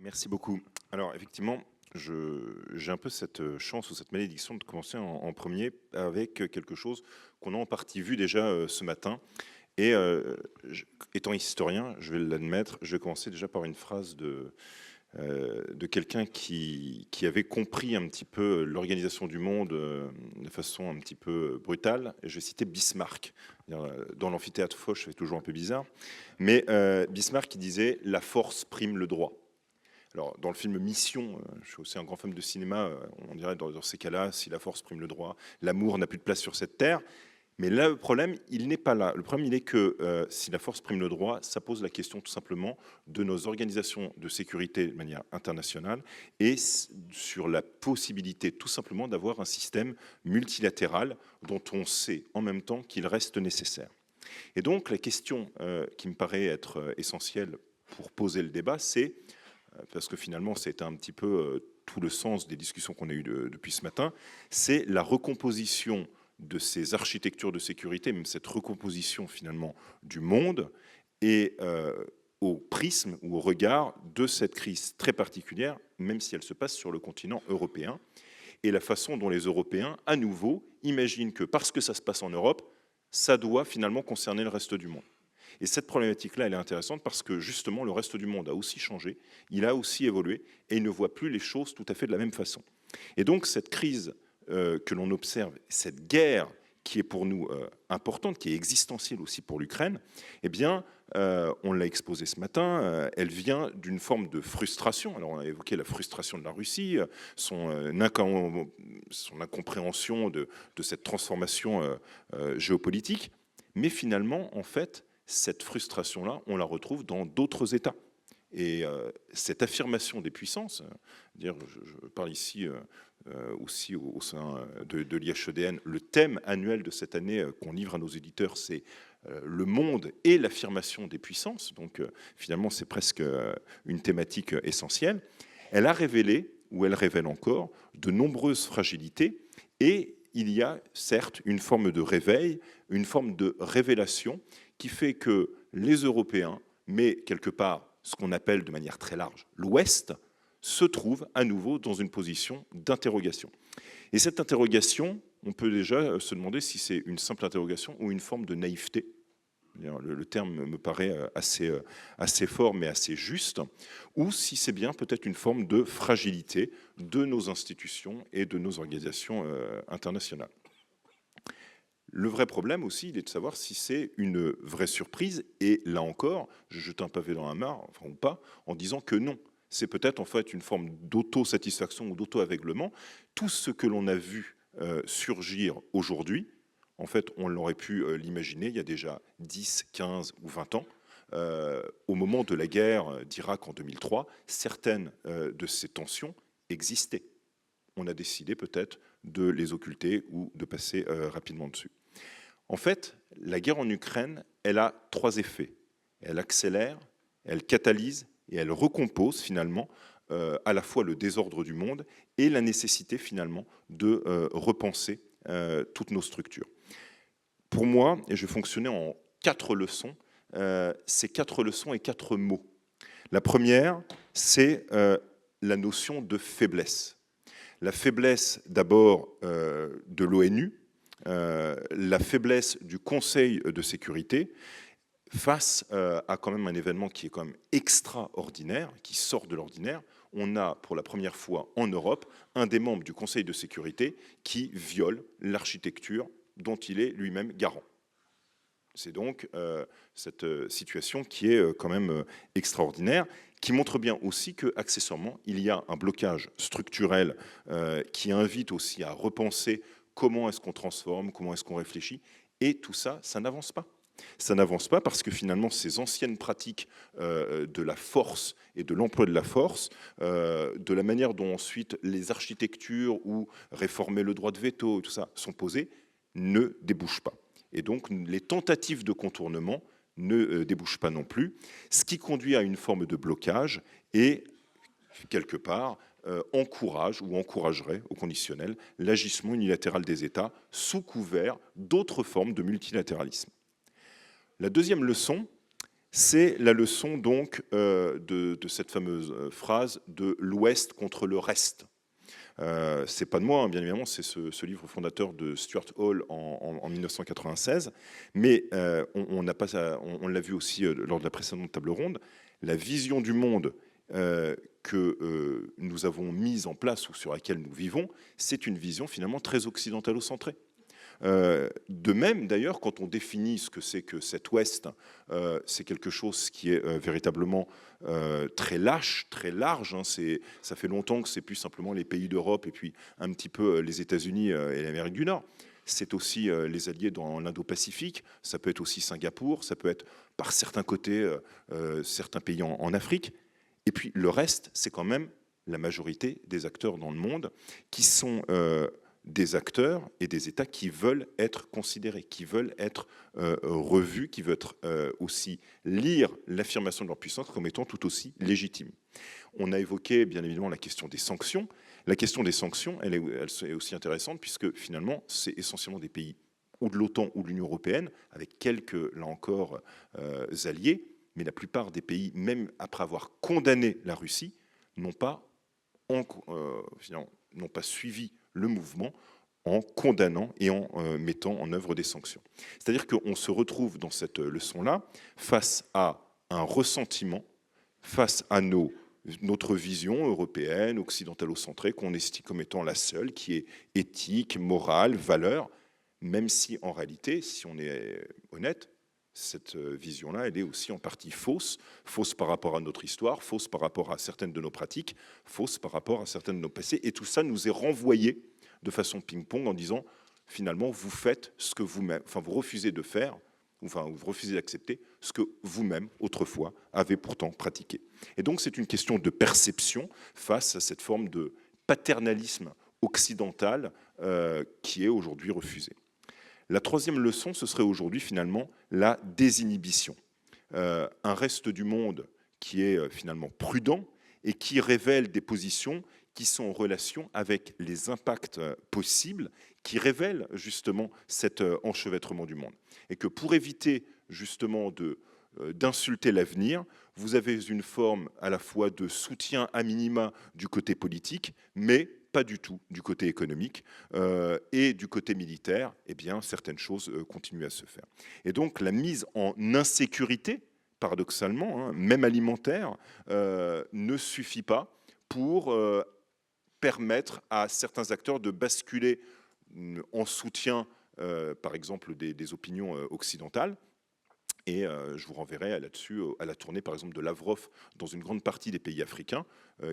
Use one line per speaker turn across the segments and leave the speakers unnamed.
Merci beaucoup. Alors effectivement, j'ai un peu cette chance ou cette malédiction de commencer en premier avec quelque chose qu'on a en partie vu déjà ce matin. Et étant historien, je vais l'admettre, je vais commencer déjà par une phrase de quelqu'un qui avait compris un petit peu l'organisation du monde de façon un petit peu brutale. Et je vais citer Bismarck. Dans l'amphithéâtre Foch, ça fait toujours un peu bizarre. Mais Bismarck qui disait « la force prime le droit ». Alors, dans le film Mission, je suis aussi un grand fan de cinéma, on dirait dans ces cas-là, si la force prime le droit, l'amour n'a plus de place sur cette terre. Mais là, le problème, il n'est pas là. Le problème, il est que si la force prime le droit, ça pose la question tout simplement de nos organisations de sécurité de manière internationale et sur la possibilité tout simplement d'avoir un système multilatéral dont on sait en même temps qu'il reste nécessaire. Et donc, la question qui me paraît être essentielle pour poser le débat, c'est parce que finalement, c'est un petit peu tout le sens des discussions qu'on a eues depuis ce matin, c'est la recomposition de ces architectures de sécurité, même cette recomposition finalement du monde, et au prisme ou au regard de cette crise très particulière, même si elle se passe sur le continent européen, et la façon dont les Européens, à nouveau, imaginent que parce que ça se passe en Europe, ça doit finalement concerner le reste du monde. Et cette problématique-là, elle est intéressante parce que justement, le reste du monde a aussi changé, il a aussi évolué, et il ne voit plus les choses tout à fait de la même façon. Et donc, cette crise que l'on observe, cette guerre qui est pour nous importante, qui est existentielle aussi pour l'Ukraine, eh bien, on l'a exposé ce matin, elle vient d'une forme de frustration. Alors, on a évoqué la frustration de la Russie, son incompréhension de cette transformation géopolitique, mais finalement, en fait, cette frustration-là, on la retrouve dans d'autres États. Et cette affirmation des puissances, dire, je parle ici aussi au sein de l'IHEDN, le thème annuel de cette année qu'on livre à nos éditeurs, c'est le monde et l'affirmation des puissances. Donc finalement, c'est presque une thématique essentielle. Elle a révélé, ou elle révèle encore, de nombreuses fragilités. Et il y a certes une forme de réveil, une forme de révélation qui fait que les Européens, mais quelque part ce qu'on appelle de manière très large l'Ouest, se trouve à nouveau dans une position d'interrogation. Et cette interrogation, on peut déjà se demander si c'est une simple interrogation ou une forme de naïveté. Le terme me paraît assez fort mais assez juste, ou si c'est bien peut-être une forme de fragilité de nos institutions et de nos organisations internationales. Le vrai problème aussi, il est de savoir si c'est une vraie surprise, et là encore, je jette un pavé dans la mare, enfin ou pas, en disant que non. C'est peut-être en fait une forme d'auto-satisfaction ou d'auto-aveuglement. Tout ce que l'on a vu surgir aujourd'hui, en fait, on l'aurait pu l'imaginer il y a déjà 10, 15 ou 20 ans. Au moment de la guerre d'Irak en 2003, certaines de ces tensions existaient. On a décidé peut-être de les occulter ou de passer rapidement dessus. En fait, la guerre en Ukraine, elle a trois effets. Elle accélère, elle catalyse et elle recompose finalement à la fois le désordre du monde et la nécessité finalement de repenser toutes nos structures. Pour moi, et je vais fonctionner en 4 leçons, ces 4 leçons et 4 mots. La première, c'est la notion de faiblesse. La faiblesse d'abord de l'ONU, la faiblesse du Conseil de sécurité face à quand même un événement qui est quand même extraordinaire, qui sort de l'ordinaire. On a pour la première fois en Europe un des membres du Conseil de sécurité qui viole l'architecture dont il est lui-même garant. C'est donc cette situation qui est quand même extraordinaire, qui montre bien aussi qu'accessoirement, il y a un blocage structurel qui invite aussi à repenser comment est-ce qu'on transforme, comment est-ce qu'on réfléchit, et tout ça, ça n'avance pas. Ça n'avance pas parce que finalement, ces anciennes pratiques de la force et de l'emploi de la force, de la manière dont ensuite les architectures ou réformer le droit de veto, tout ça, sont posées, ne débouchent pas. Et donc, les tentatives de contournement ne débouchent pas non plus, ce qui conduit à une forme de blocage et, quelque part, encourage ou encouragerait, au conditionnel, l'agissement unilatéral des États sous couvert d'autres formes de multilatéralisme. La deuxième leçon, C'est la leçon donc de cette fameuse phrase de l'Ouest contre le reste. C'est pas de moi, hein, bien évidemment, c'est ce livre fondateur de Stuart Hall en 1996, mais on l'a vu aussi lors de la précédente table ronde, la vision du monde que nous avons mise en place ou sur laquelle nous vivons, c'est une vision finalement très occidentalo-centrée. De même, d'ailleurs, quand on définit ce que c'est que cet Ouest, c'est quelque chose qui est véritablement très lâche, très large. Hein. Ça fait longtemps que c'est plus simplement les pays d'Europe et puis un petit peu les États-Unis et l'Amérique du Nord. C'est aussi les alliés dans l'Indo-Pacifique, ça peut être aussi Singapour, ça peut être par certains côtés certains pays en Afrique. Et puis le reste, c'est quand même la majorité des acteurs dans le monde qui sont des acteurs et des États qui veulent être considérés, qui veulent être revus, qui veulent aussi lire l'affirmation de leur puissance comme étant tout aussi légitime. On a évoqué bien évidemment la question des sanctions. La question des sanctions, elle est aussi intéressante puisque finalement, c'est essentiellement des pays ou de l'OTAN ou de l'Union européenne, avec quelques, là encore, alliés, mais la plupart des pays, même après avoir condamné la Russie, n'ont pas suivi le mouvement en condamnant et en mettant en œuvre des sanctions. C'est-à-dire qu'on se retrouve dans cette leçon-là face à un ressentiment, face à notre vision européenne, occidentalo-centrée, qu'on estime comme étant la seule, qui est éthique, morale, valeur, même si en réalité, si on est honnête, cette vision-là, elle est aussi en partie fausse, fausse par rapport à notre histoire, fausse par rapport à certaines de nos pratiques, fausse par rapport à certaines de nos passés, et tout ça nous est renvoyé de façon ping-pong en disant, finalement, vous faites ce que vous-même, enfin, vous refusez de faire, enfin, vous refusez d'accepter ce que vous-même, autrefois, avez pourtant pratiqué. Et donc, c'est une question de perception face à cette forme de paternalisme occidental qui est aujourd'hui refusée. La troisième leçon, ce serait aujourd'hui finalement la désinhibition. Un reste du monde qui est finalement prudent et qui révèle des positions qui sont en relation avec les impacts possibles, qui révèlent justement cet enchevêtrement du monde. Et que pour éviter justement d'insulter l'avenir, vous avez une forme à la fois de soutien à minima du côté politique, mais pas du tout du côté économique et du côté militaire, eh bien, certaines choses continuent à se faire. Et donc, la mise en insécurité, paradoxalement, hein, même alimentaire, ne suffit pas pour permettre à certains acteurs de basculer en soutien, par exemple, des opinions occidentales. Et je vous renverrai là-dessus à la tournée, par exemple, de Lavrov dans une grande partie des pays africains,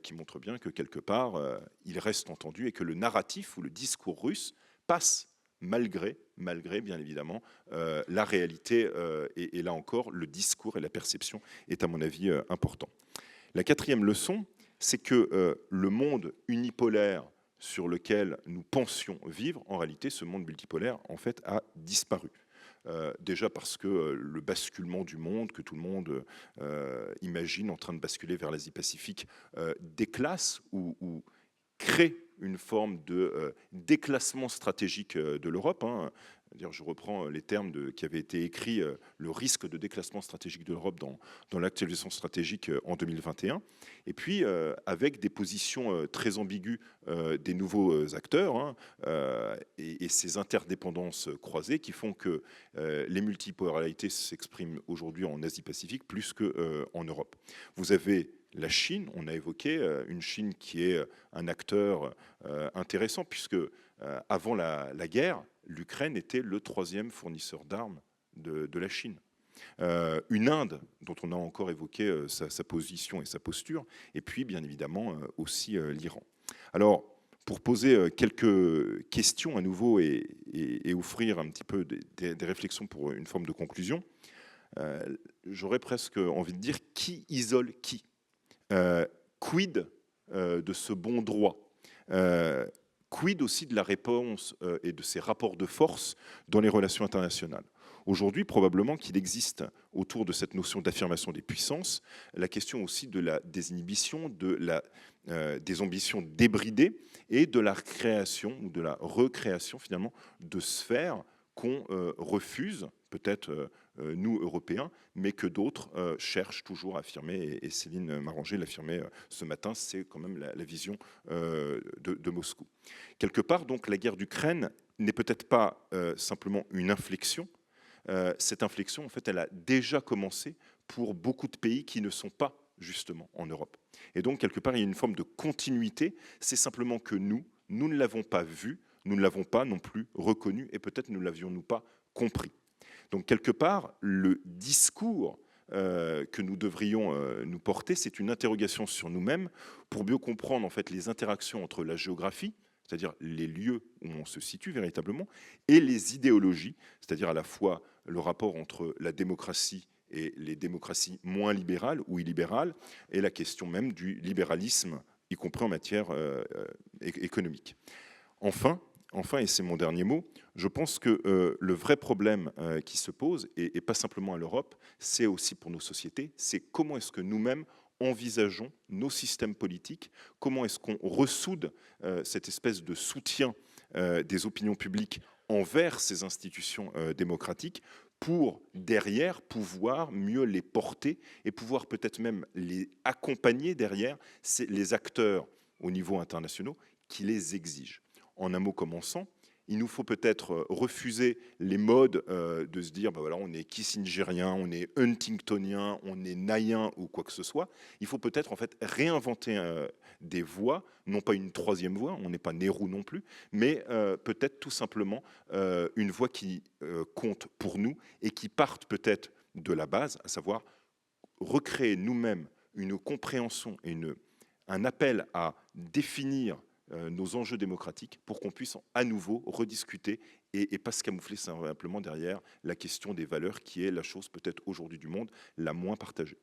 qui montre bien que quelque part, il reste entendu et que le narratif ou le discours russe passe malgré bien évidemment, la réalité. Et là encore, le discours et la perception est, à mon avis, important. La quatrième leçon, c'est que le monde unipolaire sur lequel nous pensions vivre, en réalité, ce monde multipolaire, en fait, a disparu. Déjà parce que le basculement du monde, que tout le monde imagine en train de basculer vers l'Asie-Pacifique, déclasse ou crée une forme de déclassement stratégique de l'Europe. Hein. Je reprends les termes qui avaient été écrits, le risque de déclassement stratégique de l'Europe dans l'actualisation stratégique en 2021. Et puis, avec des positions très ambiguës des nouveaux acteurs hein, et ces interdépendances croisées qui font que les multipolarités s'expriment aujourd'hui en Asie-Pacifique plus qu'en Europe. Vous avez la Chine, on a évoqué une Chine qui est un acteur intéressant puisque avant la guerre, l'Ukraine était le troisième fournisseur d'armes de la Chine. Une Inde, dont on a encore évoqué sa position et sa posture, et puis bien évidemment aussi l'Iran. Alors, pour poser quelques questions à nouveau et offrir un petit peu des réflexions pour une forme de conclusion, j'aurais presque envie de dire qui isole qui ? Quid de ce bon droit ? Quid aussi de la réponse et de ces rapports de force dans les relations internationales ? Aujourd'hui, probablement qu'il existe autour de cette notion d'affirmation des puissances la question aussi de la désinhibition, des ambitions débridées et de la création ou de la recréation finalement de sphères qu'on refuse, peut-être nous, Européens, mais que d'autres cherchent toujours à affirmer, et Céline Maranger l'affirmait ce matin, c'est quand même la vision de Moscou. Quelque part, donc, la guerre d'Ukraine n'est peut-être pas simplement une inflexion. Cette inflexion, en fait, elle a déjà commencé pour beaucoup de pays qui ne sont pas justement en Europe. Et donc, quelque part, il y a une forme de continuité. C'est simplement que nous ne l'avons pas vu, nous ne l'avons pas non plus reconnu, et peut-être ne l'avions-nous pas compris. Donc, quelque part, le discours que nous devrions nous porter, c'est une interrogation sur nous-mêmes pour mieux comprendre en fait les interactions entre la géographie, c'est-à-dire les lieux où on se situe véritablement, et les idéologies, c'est-à-dire à la fois le rapport entre la démocratie et les démocraties moins libérales ou illibérales, et la question même du libéralisme, y compris en matière économique. Enfin, et c'est mon dernier mot, je pense que le vrai problème qui se pose, et pas simplement à l'Europe, c'est aussi pour nos sociétés, c'est comment est-ce que nous-mêmes envisageons nos systèmes politiques, comment est-ce qu'on ressoude cette espèce de soutien des opinions publiques envers ces institutions démocratiques pour, derrière, pouvoir mieux les porter et pouvoir peut-être même les accompagner derrière les acteurs au niveau international qui les exigent. En un mot commençant, il nous faut peut-être refuser les modes de se dire, ben voilà, on est kissingérien, on est huntingtonien, on est naïen ou quoi que ce soit. Il faut peut-être en fait réinventer des voies, non pas une troisième voie, on n'est pas Nehru non plus, mais peut-être tout simplement une voie qui compte pour nous et qui parte peut-être de la base, à savoir recréer nous-mêmes une compréhension et un appel à définir nos enjeux démocratiques pour qu'on puisse à nouveau rediscuter et pas se camoufler simplement derrière la question des valeurs qui est la chose peut-être aujourd'hui du monde la moins partagée.